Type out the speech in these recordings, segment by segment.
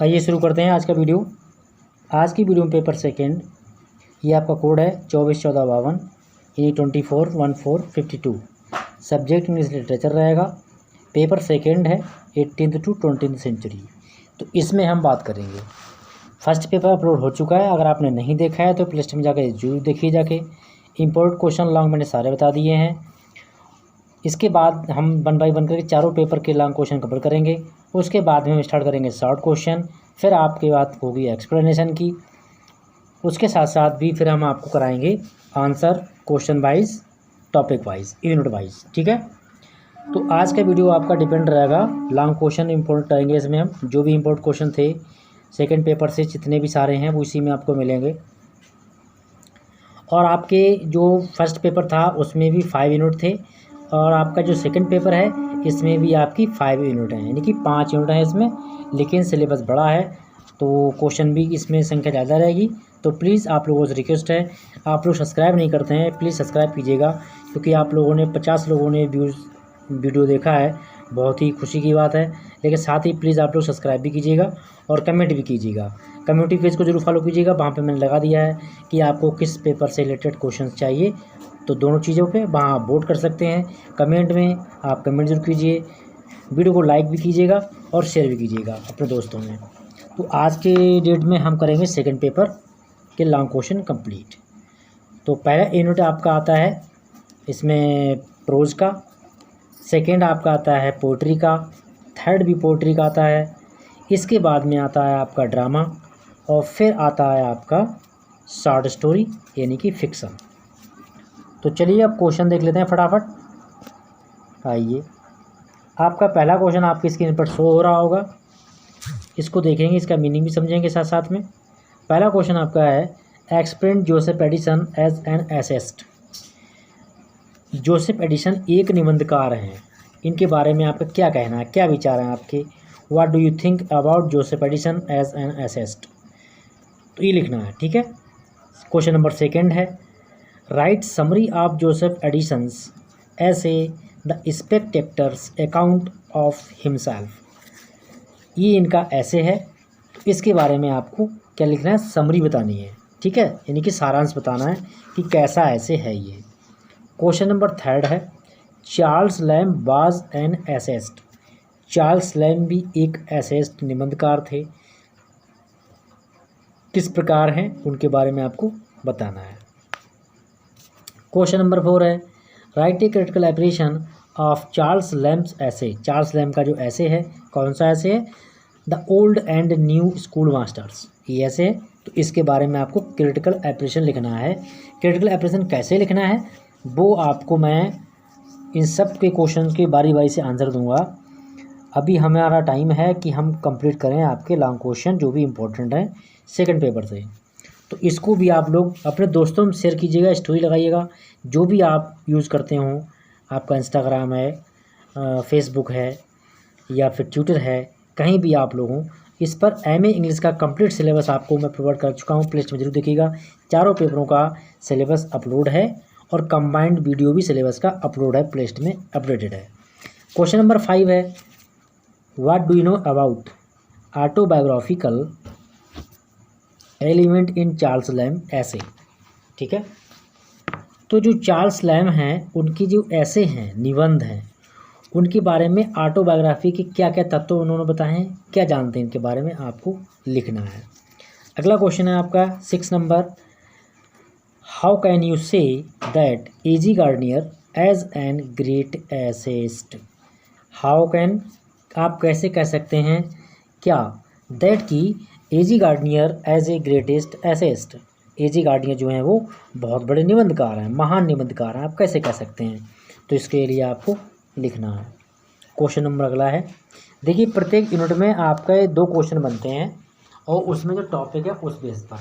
आइए शुरू करते हैं आज का वीडियो। आज की वीडियो में पेपर सेकंड, ये आपका कोड है 241452 E241452। सब्जेक्ट इंग्लिश लिटरेचर रहेगा। पेपर सेकंड है 18th to 20th सेंचुरी। तो इसमें हम बात करेंगे, फर्स्ट पेपर अपलोड हो चुका है। अगर आपने नहीं देखा है तो प्ले लिस्ट में जाकर जरूर देखिए जाके। इम्पोर्टेंट क्वेश्चन लॉन्ग मैंने सारे बता दिए हैं। इसके बाद हम 1 बाय 1 करके चारों पेपर के लॉन्ग क्वेश्चन कवर करेंगे। उसके बाद में हम स्टार्ट करेंगे शॉर्ट क्वेश्चन, फिर आपके बात होगी एक्सप्लेनेशन की। उसके साथ साथ भी फिर हम आपको कराएंगे answer question wise, topic wise, unit wise. ठीक है, तो आज का वीडियो आपका डिपेंड रहेगा। लॉन्ग क्वेश्चन इंपॉर्टेंट रहेंगे इसमें। हम जो भी इंपॉर्टेंट क्वेश्चन थे सेकंड पेपर से जितने भी सारे हैं वो इसी में आपको मिलेंगे। और आपके जो फर्स्ट पेपर था उसमें भी 5 यूनिट थे, और आपका जो सेकंड पेपर है इसमें भी आपकी 5 यूनिट हैं, यानी कि 5 यूनिट हैं इसमें। लेकिन सिलेबस बड़ा है तो क्वेश्चन भी इसमें संख्या ज़्यादा रहेगी। तो प्लीज़ आप लोगों से रिक्वेस्ट है, आप लोग सब्सक्राइब नहीं करते हैं, प्लीज़ सब्सक्राइब कीजिएगा। क्योंकि आप लोगों ने 50 लोगों ने वीडियो देखा है, बहुत ही खुशी की बात है। लेकिन साथ ही प्लीज़ आप लोग सब्सक्राइब भी कीजिएगा और कमेंट भी कीजिएगा। कम्युनिटी पेज को जरूर फॉलो कीजिएगा, वहाँ पे मैंने लगा दिया है कि आपको किस पेपर से रिलेटेड क्वेश्चन चाहिए। तो दोनों चीज़ों पे वहाँ आप वोट कर सकते हैं। कमेंट में आप कमेंट जरूर कीजिए, वीडियो को लाइक भी कीजिएगा और शेयर भी कीजिएगा अपने दोस्तों में। तो आज के डेट में हम करेंगे सेकंड पेपर के लॉन्ग क्वेश्चन कंप्लीट। तो पहला यूनिट आपका आता है इसमें प्रोज का, सेकंड आपका आता है पोइट्री का, थर्ड भी पोइट्री का आता है। इसके बाद में आता है आपका ड्रामा, और फिर आता है आपका शॉर्ट स्टोरी यानी कि फिक्शन। तो चलिए अब क्वेश्चन देख लेते हैं फटाफट। आइए, आपका पहला क्वेश्चन आपकी स्क्रीन पर शो हो रहा होगा, इसको देखेंगे, इसका मीनिंग भी समझेंगे साथ साथ में। पहला क्वेश्चन आपका है explain Joseph Addison as an essayist. Joseph Addison एक निबंधकार हैं, इनके बारे में आपका क्या कहना है, क्या विचार हैं आपके। What do you think about Joseph Addison as an essayist, तो ये लिखना है। ठीक है, क्वेश्चन नंबर सेकंड है write summary of Joseph Addison's essays the spectator's account of himself. ये इनका ऐसे है, तो इसके बारे में आपको क्या लिखना है, समरी बतानी है। ठीक है, यानी कि सारांश बताना है कि कैसा ऐसे है ये। क्वेश्चन नंबर थर्ड है Charles Lamb was an essayist. Charles Lamb भी एक एसेस्ट निबंधकार थे, किस प्रकार हैं उनके बारे में आपको बताना है। क्वेश्चन नंबर 4 है write a critical appreciation of Charles Lamb's essay. Charles Lamb का जो ऐसे है, कौन सा ऐसे है, the old and new school masters, ये ऐसे है। तो इसके बारे में आपको क्रिटिकल एप्रिसिएशन लिखना है। क्रिटिकल एप्रिसिएशन कैसे लिखना है वो आपको मैं इन सब के क्वेश्चन के बारी बारी से आंसर दूंगा। अभी हमारा टाइम है कि हम कंप्लीट करें आपके लॉन्ग क्वेश्चन जो भी इम्पोर्टेंट हैं सेकंड पेपर से। तो इसको भी आप लोग अपने दोस्तों में शेयर कीजिएगा, स्टोरी लगाइएगा। जो भी आप यूज़ करते हो, आपका इंस्टाग्राम है, फेसबुक है या फिर ट्विटर है, कहीं भी आप लोगों, इस पर MA इंग्लिश का कंप्लीट सिलेबस आपको मैं प्रोवाइड कर चुका हूँ। प्ले लिस्ट में जरूर देखिएगा, चारों पेपरों का सिलेबस अपलोड है और कंबाइंड वीडियो भी सिलेबस का अपलोड है, प्ले लिस्ट में अपडेटेड है। क्वेश्चन नंबर 5 है what do you know about autobiographical element in Charles Lamb essay. ठीक है, तो जो चार्ल्स लैम हैं उनकी जो ऐसे हैं, निबंध हैं, उनके बारे में ऑटोबायोग्राफी के क्या क्या तत्व उन्होंने बताए हैं, क्या जानते हैं इनके बारे में आपको लिखना है। अगला क्वेश्चन है आपका 6 नंबर how can you say that A.G. Gardiner as an great essayist. How can, आप कैसे कह सकते हैं क्या, दैट की A.G. Gardiner as a greatest essayist. A.G. Gardiner जो हैं वो बहुत बड़े निबंधकार हैं, महान निबंधकार हैं, आप कैसे कह सकते हैं। तो इसके लिए आपको लिखना है। क्वेश्चन नंबर अगला है, देखिए प्रत्येक यूनिट में आपका 2 क्वेश्चन बनते हैं और उसमें जो टॉपिक है उस बेस पर।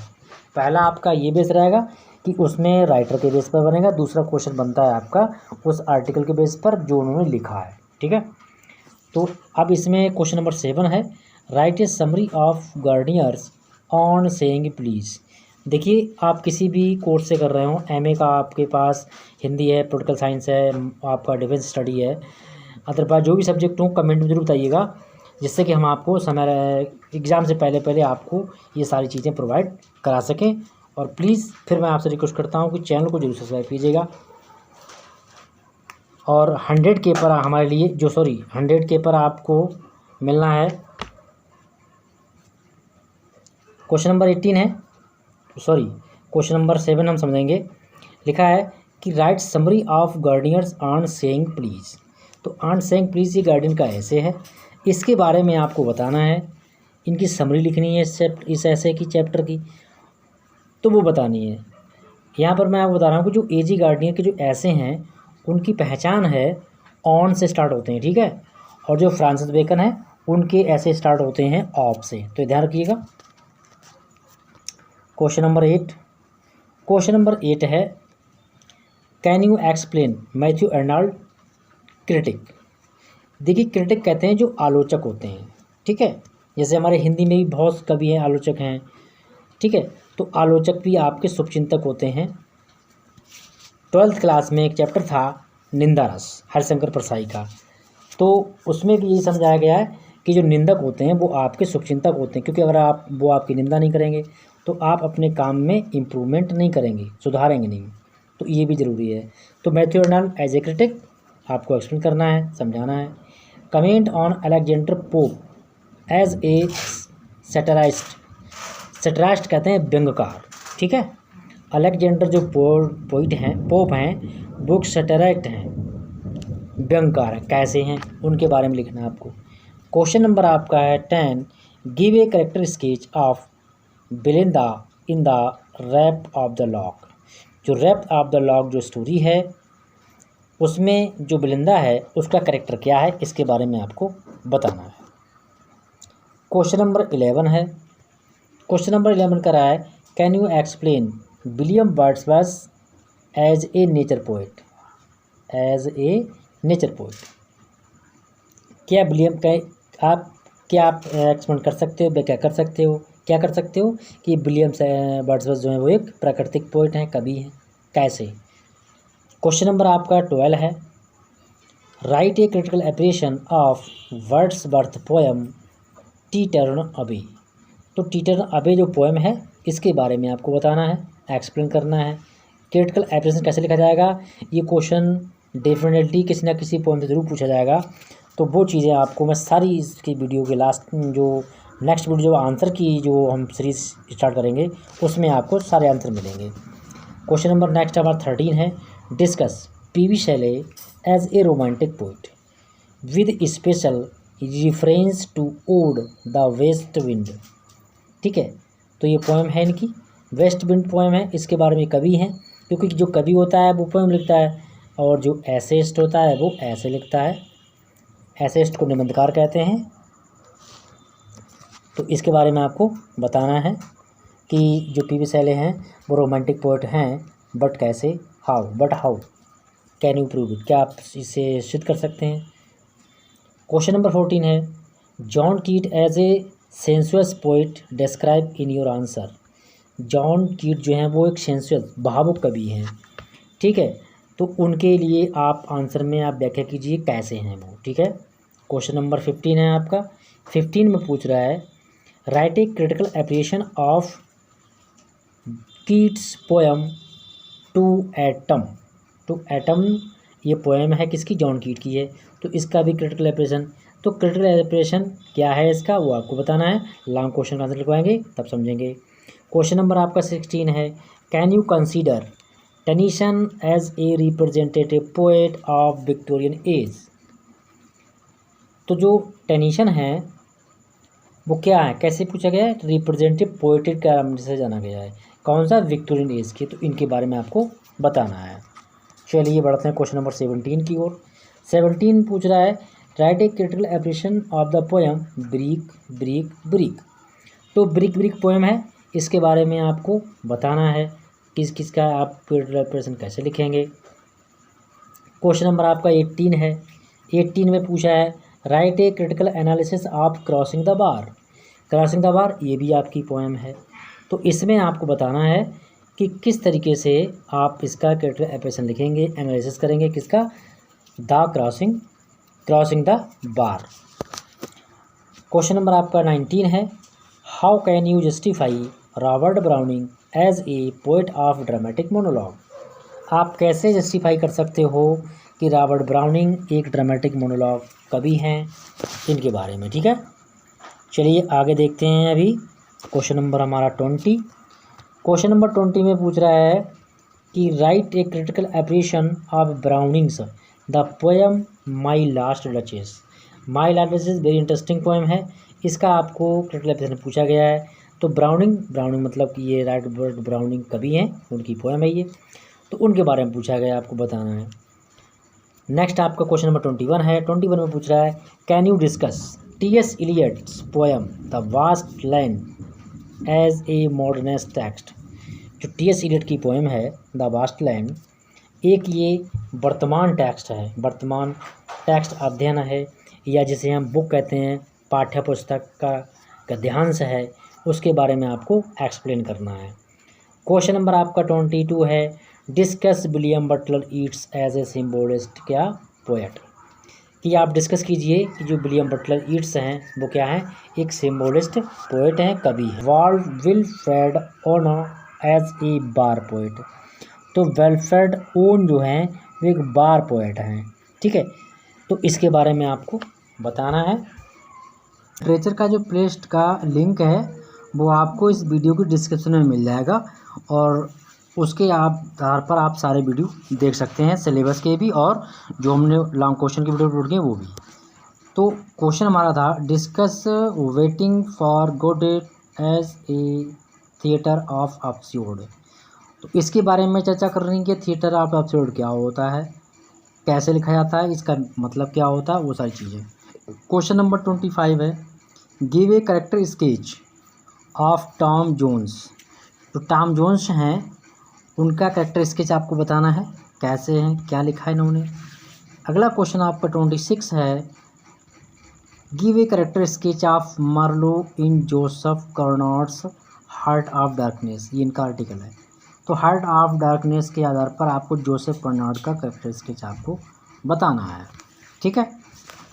पहला आपका ये बेस रहेगा कि उसमें राइटर के बेस पर बनेगा, दूसरा क्वेश्चन बनता है आपका उस आर्टिकल के बेस पर जो उन्होंने लिखा है। ठीक है, तो अब इसमें क्वेश्चन नंबर 7 है write a summary of Gardiner's on saying please. देखिए आप किसी भी कोर्स से कर रहे हो, MA का आपके पास हिंदी है, पॉलिटिकल साइंस है, आपका डिफेंस स्टडी है, अदरवाइज जो भी सब्जेक्ट हो कमेंट में जरूर बताइएगा। जिससे कि हम आपको समय एग्ज़ाम से पहले आपको ये सारी चीज़ें प्रोवाइड करा सकें। और प्लीज़ फिर मैं आपसे रिक्वेस्ट करता हूँ कि चैनल को जरूर सब्सक्राइब कीजिएगा। और 100 के पर हमारे लिए 100 के पर आपको मिलना है। क्वेश्चन नंबर 18 है, क्वेश्चन नंबर 7 हम समझेंगे। लिखा है कि right summary of guardians on saying please. तो ऑन सेइंग प्लीज़ ये गार्डियन का ऐसे है, इसके बारे में आपको बताना है। इनकी समरी लिखनी है इस ऐसे की चैप्टर की, तो वो बतानी है। यहाँ पर मैं आपको बता रहा हूँ कि जो एजी गार्डियन के जो ऐसे हैं उनकी पहचान है ऑन से स्टार्ट होते हैं, ठीक है। और जो फ्रांसिस बेकन है उनके ऐसे स्टार्ट होते हैं ऑफ से, तो ध्यान रखिएगा। क्वेश्चन नंबर 8 है, can you explain Matthew Arnold critic. देखिए क्रिटिक कहते हैं जो आलोचक होते हैं, ठीक है। जैसे हमारे हिंदी में भी बहुत कवि हैं, आलोचक हैं, ठीक है। तो आलोचक भी आपके शुभचिंतक होते हैं। 12th क्लास में एक चैप्टर था निंदा रस, हरिशंकर परसाई का, तो उसमें भी यही समझाया गया है कि जो निंदक होते हैं वो आपके शुभचिंतक होते हैं, क्योंकि अगर वो आपकी निंदा नहीं करेंगे तो आप अपने काम में इम्प्रूवमेंट नहीं करेंगे, सुधारेंगे नहीं, तो ये भी ज़रूरी है। तो Matthew Arnold as a critic आपको एक्सप्लेन करना है, समझाना है। Comment on Alexander Pope as a satirist कहते हैं व्यंग्यकार, ठीक है। अलेक्जेंडर जो पोप हैं वो सैटराइस्ट हैं, व्यंग्यकार हैं, कैसे हैं उनके बारे में लिखना है आपको। क्वेश्चन नंबर आपका है 10, give a character sketch of Belinda in the rape of the lock. जो रैप ऑफ द लॉक जो स्टोरी है उसमें जो बेलिंदा है उसका कैरेक्टर क्या है, इसके बारे में आपको बताना है। क्वेश्चन नंबर 11 है, क्वेश्चन नंबर 11 का रहा है, can you explain William Wordsworth as a nature poet. क्या विलियम आप एक्सप्लेन कर सकते हो, व्याख्या कर सकते हो, क्या कर सकते हो कि विलियम वर्ड्सवर्थ जो है वो एक प्राकृतिक पोइट हैं, कवि हैं, कैसे। क्वेश्चन नंबर आपका 12 है, write a critical appreciation of Wordsworth poem T turn away. तो टी टर्न अवे जो पोएम है इसके बारे में आपको बताना है, एक्सप्लेन करना है। क्रिटिकल एप्रिसिएशन कैसे लिखा जाएगा, ये क्वेश्चन डेफिनेटली किसी ना किसी पोएम से ज़रूर पूछा जाएगा। तो वो चीज़ें आपको मैं सारी इसकी वीडियो के नेक्स्ट वीडियो जो आंसर की जो हम सीरीज स्टार्ट करेंगे उसमें आपको सारे आंसर मिलेंगे। क्वेश्चन नंबर नेक्स्ट हमारा 13 है, डिस्कस पी.वी. Shelley as a romantic poet with special reference to ode the west wind. ठीक है, तो ये पोएम है इनकी, वेस्ट विंड पोएम है, इसके बारे में कवि हैं, क्योंकि जो कवि होता है वो पोएम लिखता है और जो एसेइस्ट होता है वो ऐसे लिखता है। एसेइस्ट को निबंधकार कहते हैं। तो इसके बारे में आपको बताना है कि जो पी.वी. शैले हैं वो रोमांटिक पोएट हैं, बट कैसे, how can you prove it, क्या आप इसे सिद्ध कर सकते हैं। क्वेश्चन नंबर 14 है, John Keats as a sensuous poet describe in your answer. John Keats जो हैं वो एक सेंसुअस भावुक कवि हैं, ठीक है, तो उनके लिए आप आंसर में आप व्याख्या कीजिए कैसे हैं वो। ठीक है, क्वेश्चन नंबर 15 है आपका। 15 में पूछ रहा है, write a critical appreciation of Keats poem to autumn. ये पोएम है किसकी, जॉन कीट की है, तो इसका भी क्रिटिकल एप्रिसिएशन। तो क्रिटिकल एप्रिसिएशन क्या है इसका वो आपको बताना है, लॉन्ग क्वेश्चन का आंसर लिखवाएंगे तब समझेंगे। क्वेश्चन नंबर आपका 16 है, can you consider Tennyson as a representative poet of Victorian age. तो जो टेनिसन है वो क्या है, कैसे पूछा गया है, रिप्रेजेंटेटिव पोएट के नाम से जाना गया है, कौन सा, विक्टोरियन एज के, तो इनके बारे में आपको बताना है। चलिए बढ़ते हैं क्वेश्चन नंबर 17 की ओर। 17 पूछ रहा है, write a critical appreciation of the poem break. तो ब्रीक पोएम है, इसके बारे में आपको बताना है किस किस का आप क्रिटिकल एप्रिसिएशन कैसे लिखेंगे। क्वेश्चन नंबर आपका 18 है। 18 में पूछा है, write a critical analysis of crossing the बार। ये भी आपकी पोएम है, तो इसमें आपको बताना है कि किस तरीके से आप इसका क्रिटिकल एप्रिसिएशन लिखेंगे, एनालिसिस करेंगे किसका, the crossing the bar. Question number आपका 19 है, how can you justify Robert Browning as a poet of dramatic monologue. आप कैसे जस्टिफाई कर सकते हो कि रॉबर्ट ब्राउनिंग एक ड्रामेटिक मोनोलॉग कवि हैं, इनके बारे में। ठीक है, चलिए आगे देखते हैं। अभी क्वेश्चन नंबर हमारा 20। क्वेश्चन नंबर 20 में पूछ रहा है कि write a critical appreciation of Browning's the poem my last duchess. My last duchess very interesting poem है, इसका आपको क्रिटिकल एप्रिसिएशन पूछा गया है। तो ब्राउनिंग मतलब कि ये रॉबर्ट ब्राउनिंग कवि हैं, उनकी पोएम है ये, तो उनके बारे में पूछा गया, आपको बताना है। नेक्स्ट आपका क्वेश्चन नंबर 21 है। 21 में पूछ रहा है, कैन यू डिस्कस टी.एस. Eliot's poem the waste land as a modernist text. जो टी.एस. इलियट की पोएम है द वास्ट लैंड, एक ये वर्तमान टेक्स्ट है, वर्तमान टेक्स्ट अध्ययन है, या जिसे हम बुक कहते हैं, पाठ्य पुस्तक का गद्यांश है, उसके बारे में आपको एक्सप्लेन करना है। क्वेश्चन नंबर आपका 22 है, discuss William Butler Yeats as a symbolist क्या पोएट। कि आप डिस्कस कीजिए कि जो विलियम बटलर ईट्स हैं वो क्या है, एक सिम्बोलिस्ट पोएट हैं, कवि है। Wilfred Owen as a war poet. तो विल्फ्रेड ओन जो हैं वो एक बार पोएट हैं। ठीक है, तो इसके बारे में आपको बताना है। लिटरेचर का जो प्लेलिस्ट का लिंक है वो आपको इस वीडियो की डिस्क्रिप्शन में मिल जाएगा, और उसके आधार पर आप सारे वीडियो देख सकते हैं, सिलेबस के भी और जो हमने लॉन्ग क्वेश्चन की वीडियो अपलोड किए वो भी। तो क्वेश्चन हमारा था, discuss waiting for Godot as a theatre of absurd. तो इसके बारे में चर्चा कर रही है कि थिएटर ऑफ एब्सर्ड क्या होता है, कैसे लिखा जाता है, इसका मतलब क्या होता है, वो सारी चीज़ें। क्वेश्चन नंबर 25 है, give a character sketch of Tom Jones. जो टॉम जोन्स हैं उनका कैरेक्टर स्केच आपको बताना है, कैसे हैं, क्या लिखा है इन्होंने। अगला क्वेश्चन आपका 26 है, give a character sketch of Marlow in Joseph Conrad's heart of darkness. ये इनका आर्टिकल है। तो हार्ट ऑफ डार्कनेस के आधार पर आपको जोसेफ कर्नॉट का कैरेक्टर स्केच आपको बताना है। ठीक है,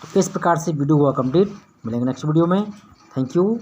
तो इस प्रकार से वीडियो हुआ कंप्लीट। मिलेंगे नेक्स्ट वीडियो में। Thank you.